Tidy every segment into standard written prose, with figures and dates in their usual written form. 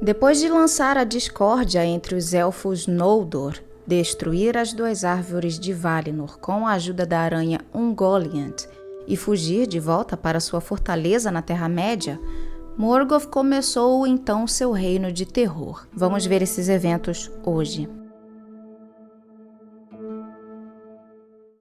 Depois de lançar a discórdia entre os elfos Noldor, destruir as 2 árvores de Valinor com a ajuda da aranha Ungoliant e fugir de volta para sua fortaleza na Terra-média, Morgoth começou então seu reino de terror. Vamos ver esses eventos hoje.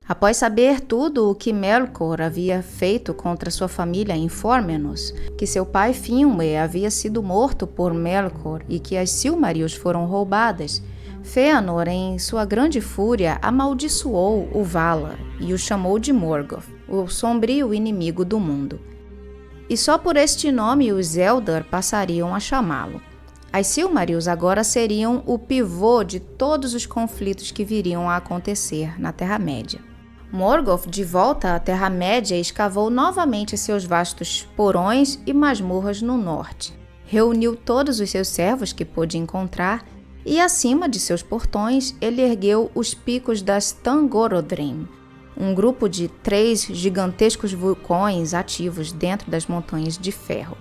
Após saber tudo o que Melkor havia feito contra sua família em Fórmenos, que seu pai Finwë havia sido morto por Melkor e que as Silmarils foram roubadas, Fëanor, em sua grande fúria, amaldiçoou o Valar e o chamou de Morgoth, o sombrio inimigo do mundo. E só por este nome os Eldar passariam a chamá-lo. As Silmarils agora seriam o pivô de todos os conflitos que viriam a acontecer na Terra-média. Morgoth, de volta à Terra-média, escavou novamente seus vastos porões e masmorras no norte. Reuniu todos os seus servos que pôde encontrar e, acima de seus portões, ele ergueu os picos das Tangorodrim, um grupo de 3 gigantescos vulcões ativos dentro das Montanhas de Ferro.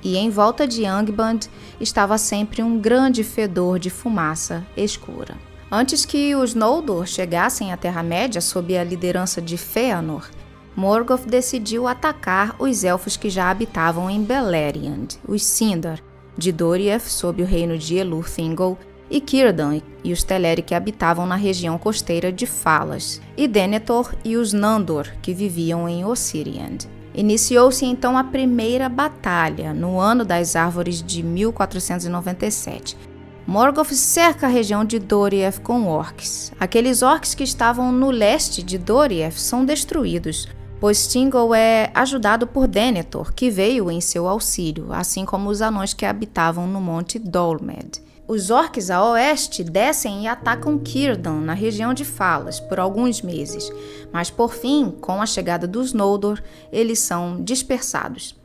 E em volta de Angband estava sempre um grande fedor de fumaça escura. Antes que os Noldor chegassem à Terra-média sob a liderança de Fëanor, Morgoth decidiu atacar os elfos que já habitavam em Beleriand, os Sindar, de Doriath sob o reino de Elurthingol, e Círdan e os Teleri que habitavam na região costeira de Falas, e Denethor e os Nandor que viviam em Osiriand. Iniciou-se então a primeira batalha, no ano das árvores de 1497. Morgoth cerca a região de Doriath com orcs. Aqueles orcs que estavam no leste de Doriath são destruídos, pois Thingol é ajudado por Denethor, que veio em seu auxílio, assim como os anões que habitavam no monte Dolmed. Os orcs a oeste descem e atacam Círdan, na região de Falas, por alguns meses, mas por fim, com a chegada dos Noldor, eles são dispersados.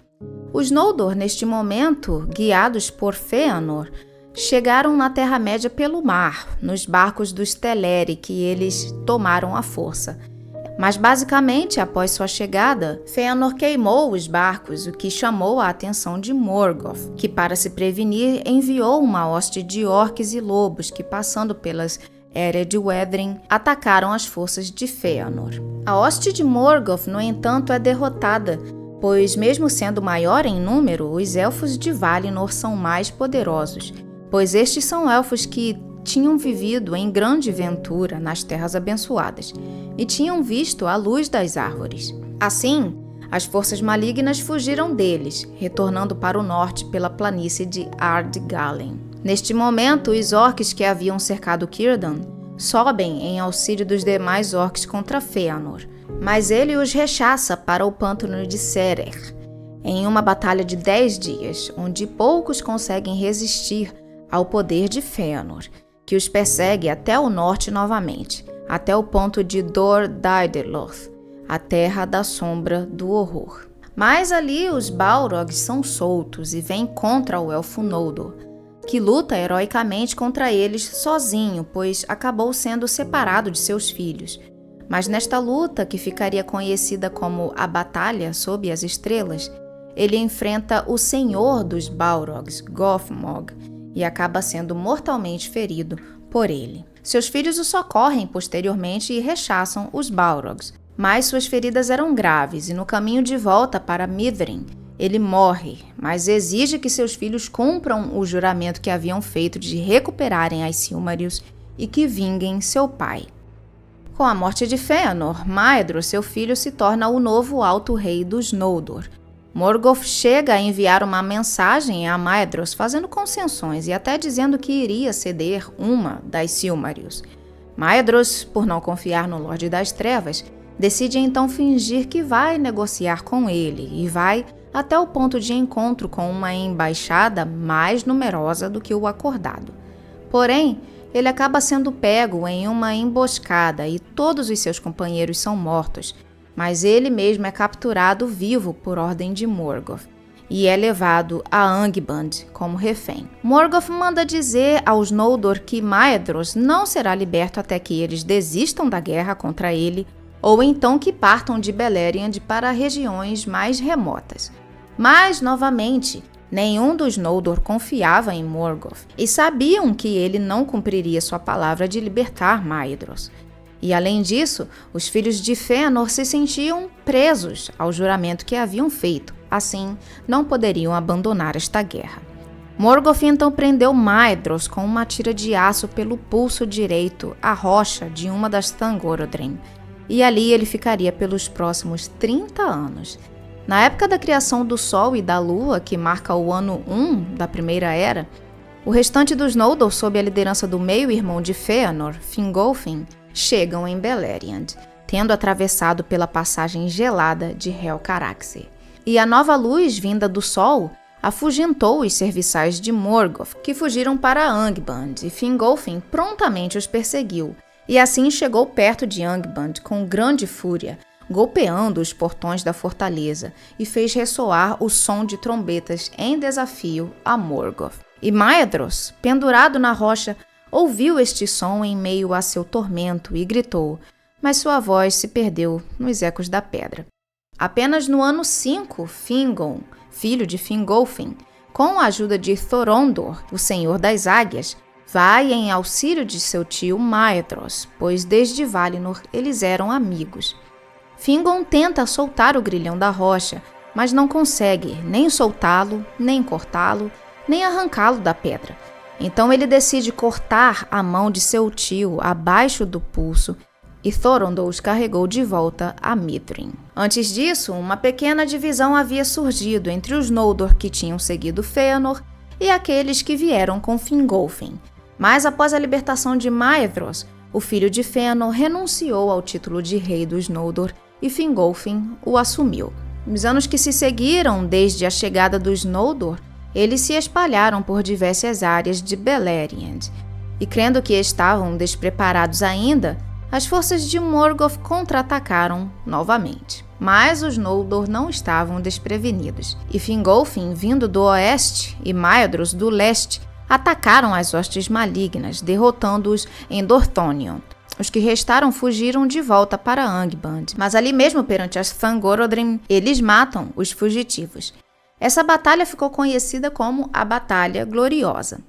Os Noldor, neste momento, guiados por Fëanor, chegaram na Terra-média pelo mar, nos barcos dos Teleri que eles tomaram à força. Mas basicamente, após sua chegada, Fëanor queimou os barcos, o que chamou a atenção de Morgoth, que para se prevenir enviou uma hoste de orques e lobos que, passando pelas Eredwedrin, atacaram as forças de Fëanor. A hoste de Morgoth, no entanto, é derrotada, pois mesmo sendo maior em número, os elfos de Valinor são mais poderosos, pois estes são elfos que tinham vivido em grande ventura nas terras abençoadas e tinham visto a luz das árvores. Assim, as forças malignas fugiram deles, retornando para o norte pela planície de Ardgalen. Neste momento, os orcs que haviam cercado Círdan sobem em auxílio dos demais orcs contra Fëanor, mas ele os rechaça para o pântano de Serer, em uma batalha de 10 dias, onde poucos conseguem resistir ao poder de Fëanor, que os persegue até o norte novamente, até o ponto de Dor Daidalos, a terra da sombra do horror. Mas ali os Balrogs são soltos e vêm contra o elfo Noldor, que luta heroicamente contra eles sozinho, pois acabou sendo separado de seus filhos. Mas nesta luta, que ficaria conhecida como a Batalha sob as Estrelas, ele enfrenta o senhor dos Balrogs, Gothmog, e acaba sendo mortalmente ferido por ele. Seus filhos o socorrem posteriormente e rechaçam os Balrogs, mas suas feridas eram graves e no caminho de volta para Mithrin, ele morre, mas exige que seus filhos cumpram o juramento que haviam feito de recuperarem as Silmarils e que vinguem seu pai. Com a morte de Fëanor, Maedhros, seu filho, se torna o novo Alto Rei dos Noldor. Morgoth chega a enviar uma mensagem a Maedhros fazendo concessões e até dizendo que iria ceder uma das Silmarils. Maedhros, por não confiar no Lorde das Trevas, decide então fingir que vai negociar com ele e vai até o ponto de encontro com uma embaixada mais numerosa do que o acordado. Porém, ele acaba sendo pego em uma emboscada e todos os seus companheiros são mortos, mas ele mesmo é capturado vivo por ordem de Morgoth e é levado a Angband como refém. Morgoth manda dizer aos Noldor que Maedhros não será liberto até que eles desistam da guerra contra ele ou então que partam de Beleriand para regiões mais remotas. Mas, novamente, Nenhum dos Noldor confiava em Morgoth e sabiam que ele não cumpriria sua palavra de libertar Maedhros. E além disso, os filhos de Fëanor se sentiam presos ao juramento que haviam feito, assim não poderiam abandonar esta guerra. Morgoth então prendeu Maedhros com uma tira de aço pelo pulso direito à rocha de uma das Thangorodrim, e ali ele ficaria pelos próximos 30 anos. Na época da criação do Sol e da Lua, que marca o ano 1 da Primeira Era, o restante dos Noldor, sob a liderança do meio-irmão de Fëanor, Fingolfin, chegam em Beleriand, tendo atravessado pela passagem gelada de Helcaraxë. E a nova luz vinda do Sol afugentou os serviçais de Morgoth, que fugiram para Angband, e Fingolfin prontamente os perseguiu, e assim chegou perto de Angband com grande fúria, golpeando os portões da fortaleza, e fez ressoar o som de trombetas em desafio a Morgoth. E Maedhros, pendurado na rocha, ouviu este som em meio a seu tormento e gritou, mas sua voz se perdeu nos ecos da pedra. Apenas no ano 5, Fingon, filho de Fingolfin, com a ajuda de Thorondor, o Senhor das Águias, vai em auxílio de seu tio Maedhros, pois desde Valinor eles eram amigos. Fingon tenta soltar o grilhão da rocha, mas não consegue nem soltá-lo, nem cortá-lo, nem arrancá-lo da pedra. Então ele decide cortar a mão de seu tio abaixo do pulso e Thorondor os carregou de volta a Mithrin. Antes disso, uma pequena divisão havia surgido entre os Noldor que tinham seguido Fëanor e aqueles que vieram com Fingolfin. Mas após a libertação de Maedhros, o filho de Fëanor renunciou ao título de rei dos Noldor e Fingolfin o assumiu. Nos anos que se seguiram desde a chegada dos Noldor, eles se espalharam por diversas áreas de Beleriand, e crendo que estavam despreparados ainda, as forças de Morgoth contra-atacaram novamente. Mas os Noldor não estavam desprevenidos, e Fingolfin, vindo do oeste, e Maedhros do leste, atacaram as hostes malignas, derrotando-os em Dorthonion. Os que restaram fugiram de volta para Angband, mas ali mesmo perante as Thangorodrim, eles matam os fugitivos. Essa batalha ficou conhecida como a Batalha Gloriosa.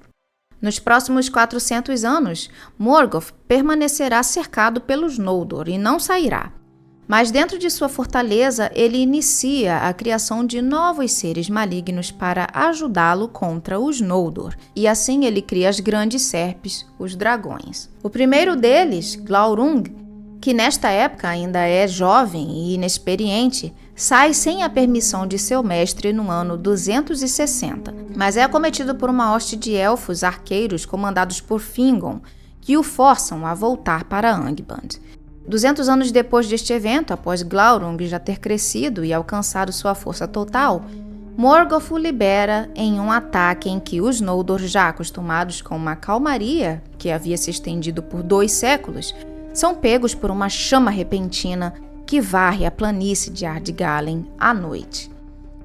Nos próximos 400 anos, Morgoth permanecerá cercado pelos Noldor e não sairá. Mas dentro de sua fortaleza, ele inicia a criação de novos seres malignos para ajudá-lo contra os Noldor. E assim ele cria as grandes serpes, os dragões. O primeiro deles, Glaurung, que nesta época ainda é jovem e inexperiente, sai sem a permissão de seu mestre no ano 260, mas é acometido por uma hoste de elfos arqueiros comandados por Fingon, que o forçam a voltar para Angband. 200 anos depois deste evento, após Glaurung já ter crescido e alcançado sua força total, Morgoth o libera em um ataque em que os Noldor, já acostumados com uma calmaria que havia se estendido por 2 séculos, são pegos por uma chama repentina que varre a planície de Ardgalen à noite.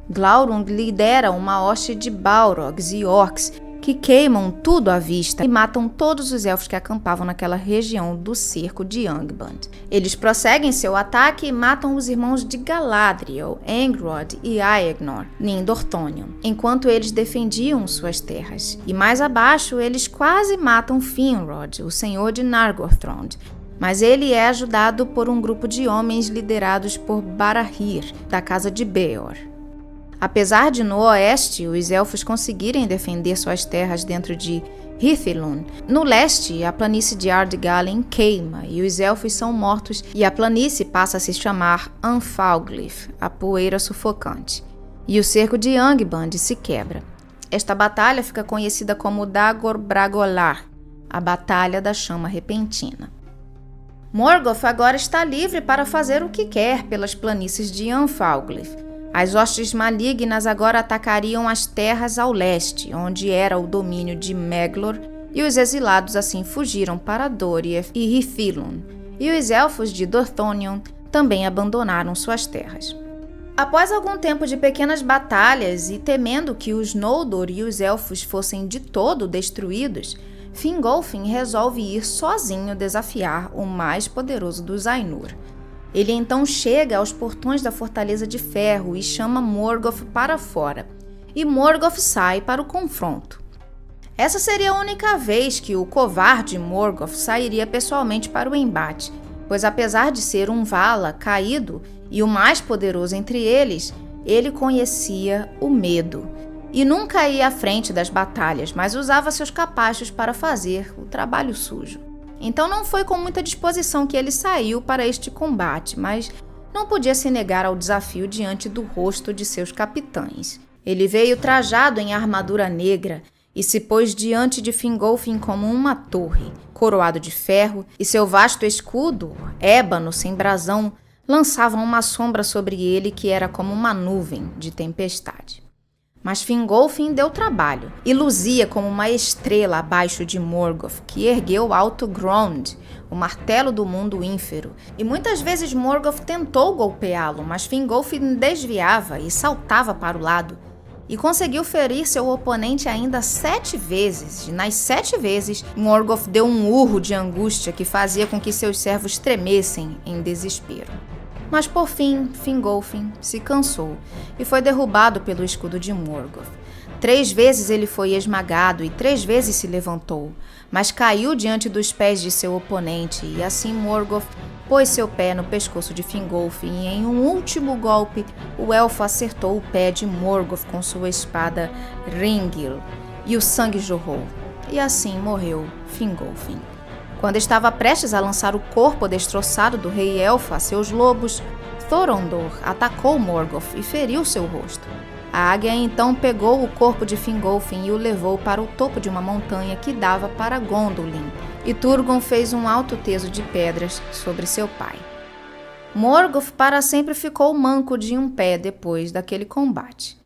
Glaurung lidera uma hoste de Balrogs e orcs que queimam tudo à vista e matam todos os elfos que acampavam naquela região do cerco de Angband. Eles prosseguem seu ataque e matam os irmãos de Galadriel, Angrod e Aegnor, em Dorthonion, enquanto eles defendiam suas terras. E mais abaixo, eles quase matam Finrod, o senhor de Nargothrond, mas ele é ajudado por um grupo de homens liderados por Barahir, da casa de Beor. Apesar de no oeste os elfos conseguirem defender suas terras dentro de Hithlum, no leste a planície de Ardgalen queima e os elfos são mortos e a planície passa a se chamar Anfalglif, a poeira sufocante, e o cerco de Angband se quebra. Esta batalha fica conhecida como Dagor Bragolar, a Batalha da Chama Repentina. Morgoth agora está livre para fazer o que quer pelas planícies de Anfalglif. As hostes malignas agora atacariam as terras ao leste, onde era o domínio de Meglor, e os exilados assim fugiram para Doriath e Hithlum, e os elfos de Dorthonion também abandonaram suas terras. Após algum tempo de pequenas batalhas e temendo que os Noldor e os elfos fossem de todo destruídos, Fingolfin resolve ir sozinho desafiar o mais poderoso dos Ainur. Ele então chega aos portões da Fortaleza de Ferro e chama Morgoth para fora. e Morgoth sai para o confronto. Essa seria a única vez que o covarde Morgoth sairia pessoalmente para o embate, pois apesar de ser um Vala caído e o mais poderoso entre eles, ele conhecia o medo e nunca ia à frente das batalhas, mas usava seus capachos para fazer o trabalho sujo. Então não foi com muita disposição que ele saiu para este combate, mas não podia se negar ao desafio diante do rosto de seus capitães. Ele veio trajado em armadura negra e se pôs diante de Fingolfin como uma torre, coroado de ferro, e seu vasto escudo, ébano sem brasão, lançava uma sombra sobre ele que era como uma nuvem de tempestade. Mas Fingolfin deu trabalho e luzia como uma estrela abaixo de Morgoth, que ergueu alto Grond, o martelo do mundo ínfero. E muitas vezes Morgoth tentou golpeá-lo, mas Fingolfin desviava e saltava para o lado, e conseguiu ferir seu oponente ainda 7 vezes. E nas 7 vezes, Morgoth deu um urro de angústia que fazia com que seus servos tremessem em desespero. Mas por fim, Fingolfin se cansou e foi derrubado pelo escudo de Morgoth. 3 vezes ele foi esmagado e 3 vezes se levantou, mas caiu diante dos pés de seu oponente, e assim Morgoth pôs seu pé no pescoço de Fingolfin e em um último golpe o elfo acertou o pé de Morgoth com sua espada Ringil e o sangue jorrou, e assim morreu Fingolfin. Quando estava prestes a lançar o corpo destroçado do rei elfo a seus lobos, Thorondor atacou Morgoth e feriu seu rosto. A águia então pegou o corpo de Fingolfin e o levou para o topo de uma montanha que dava para Gondolin, e Turgon fez um alto teso de pedras sobre seu pai. Morgoth para sempre ficou manco de um pé depois daquele combate.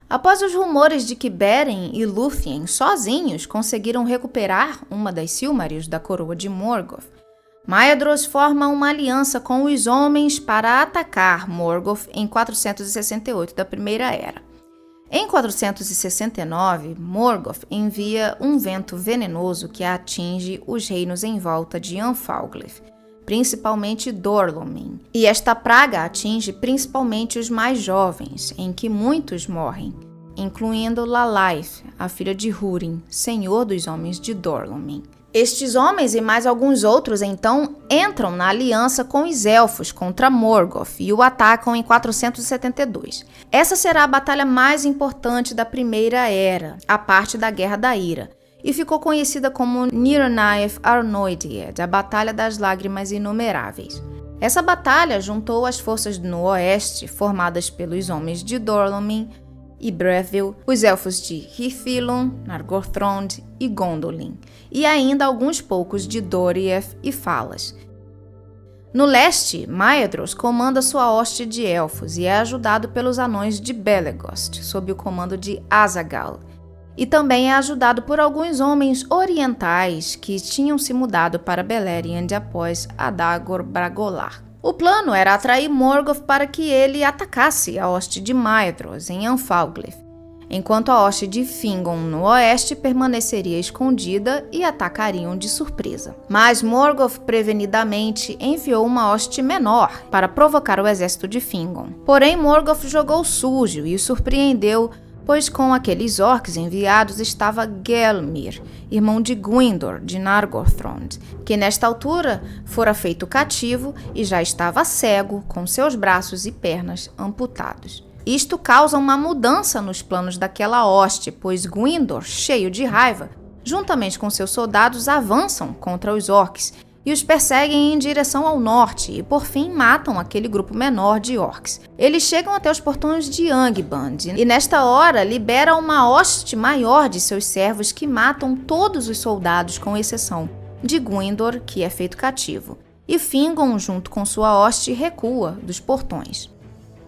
Após os rumores de que Beren e Lúthien sozinhos conseguiram recuperar uma das Silmarils da coroa de Morgoth, Maedhros forma uma aliança com os homens para atacar Morgoth em 468 da Primeira Era. Em 469, Morgoth envia um vento venenoso que atinge os reinos em volta de Anfalglith, principalmente Dorlomin, e esta praga atinge principalmente os mais jovens, em que muitos morrem, incluindo Lalaith, a filha de Húrin, senhor dos homens de Dorlomin. Estes homens e mais alguns outros, então, entram na aliança com os elfos contra Morgoth e o atacam em 472. Essa será a batalha mais importante da Primeira Era, a parte da Guerra da Ira, e ficou conhecida como Nirnaeth Arnoediad, a Batalha das Lágrimas Inumeráveis. Essa batalha juntou as forças no oeste, formadas pelos homens de Dorlomin e Brethil, os elfos de Hithilun, Nargothrond e Gondolin, e ainda alguns poucos de Doriath e Falas. No leste, Maedhros comanda sua hoste de elfos e é ajudado pelos anões de Belegost, sob o comando de Azaghal, e também é ajudado por alguns homens orientais que tinham se mudado para Beleriand após Adagor Bragolar. O plano era atrair Morgoth para que ele atacasse a hoste de Maedhros em Anfalglith, enquanto a hoste de Fingon no oeste permaneceria escondida e atacariam de surpresa. Mas Morgoth prevenidamente enviou uma hoste menor para provocar o exército de Fingon. Porém, Morgoth jogou sujo e o surpreendeu, pois com aqueles orcs enviados estava Gelmir, irmão de Gwyndor de Nargothrond, que nesta altura fora feito cativo e já estava cego, com seus braços e pernas amputados. Isto causa uma mudança nos planos daquela hoste, pois Gwyndor, cheio de raiva, juntamente com seus soldados avançam contra os orcs e os perseguem em direção ao norte e, por fim, matam aquele grupo menor de orcs. Eles chegam até os portões de Angband e, nesta hora, liberam uma hoste maior de seus servos que matam todos os soldados, com exceção de Gwyndor, que é feito cativo. E Fingon, junto com sua hoste, recua dos portões.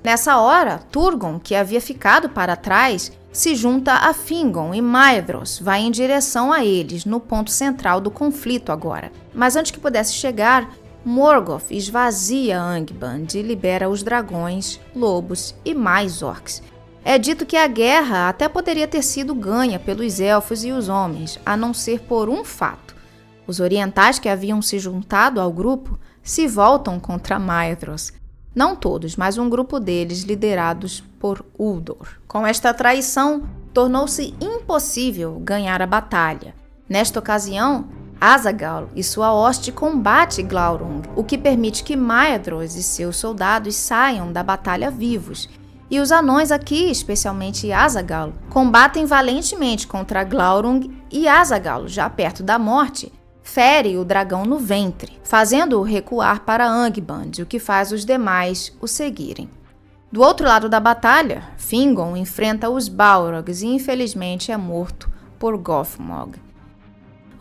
Nessa hora, Turgon, que havia ficado para trás, se junta a Fingon e Maedhros vai em direção a eles, no ponto central do conflito agora. Mas antes que pudesse chegar, Morgoth esvazia Angband e libera os dragões, lobos e mais orcs. É dito que a guerra até poderia ter sido ganha pelos elfos e os homens, a não ser por um fato. Os orientais que haviam se juntado ao grupo se voltam contra Maedhros. Não todos, mas um grupo deles liderados por Uldor. Com esta traição, tornou-se impossível ganhar a batalha. Nesta ocasião, Azaghal e sua hoste combate Glaurung, o que permite que Maedhros e seus soldados saiam da batalha vivos. E os anões aqui, especialmente Azaghal, combatem valentemente contra Glaurung e Azaghal, já perto da morte, fere o dragão no ventre, fazendo-o recuar para Angband, o que faz os demais o seguirem. Do outro lado da batalha, Fingon enfrenta os Balrogs e infelizmente é morto por Gothmog.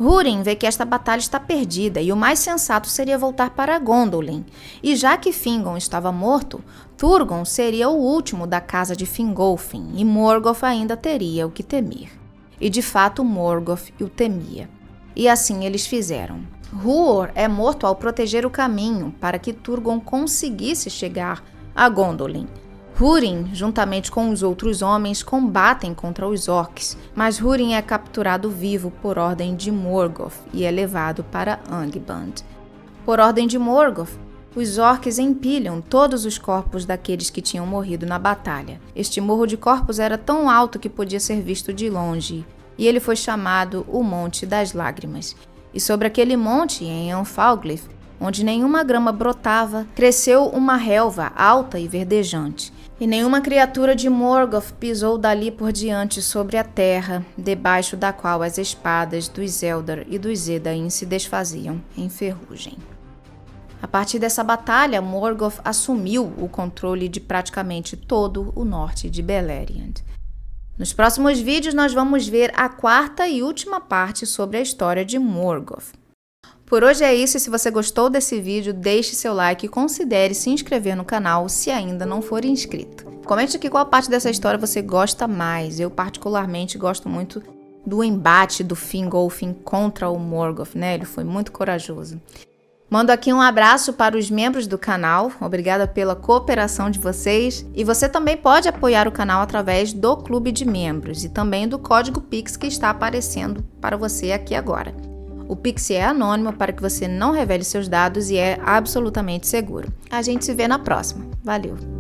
Húrin vê que esta batalha está perdida e o mais sensato seria voltar para Gondolin. E já que Fingon estava morto, Turgon seria o último da casa de Fingolfin e Morgoth ainda teria o que temer. E de fato Morgoth o temia. E assim eles fizeram. Huor é morto ao proteger o caminho para que Turgon conseguisse chegar a Gondolin. Húrin, juntamente com os outros homens, combatem contra os orcs, mas Húrin é capturado vivo por ordem de Morgoth e é levado para Angband. Por ordem de Morgoth, os orcs empilham todos os corpos daqueles que tinham morrido na batalha. Este morro de corpos era tão alto que podia ser visto de longe, e ele foi chamado o Monte das Lágrimas. E sobre aquele monte, em Anfalglith, onde nenhuma grama brotava, cresceu uma relva alta e verdejante. E nenhuma criatura de Morgoth pisou dali por diante sobre a terra, debaixo da qual as espadas dos Eldar e dos Edain se desfaziam em ferrugem. A partir dessa batalha, Morgoth assumiu o controle de praticamente todo o norte de Beleriand. Nos próximos vídeos nós vamos ver a quarta e última parte sobre a história de Morgoth. Por hoje é isso, e se você gostou desse vídeo, deixe seu like e considere se inscrever no canal se ainda não for inscrito. Comente aqui qual parte dessa história você gosta mais. Eu particularmente gosto muito do embate do Fingolfin contra o Morgoth, né? Ele foi muito corajoso. Mando aqui um abraço para os membros do canal, obrigada pela cooperação de vocês. E você também pode apoiar o canal através do Clube de Membros e também do código Pix que está aparecendo para você aqui agora. O Pix é anônimo para que você não revele seus dados e é absolutamente seguro. A gente se vê na próxima. Valeu!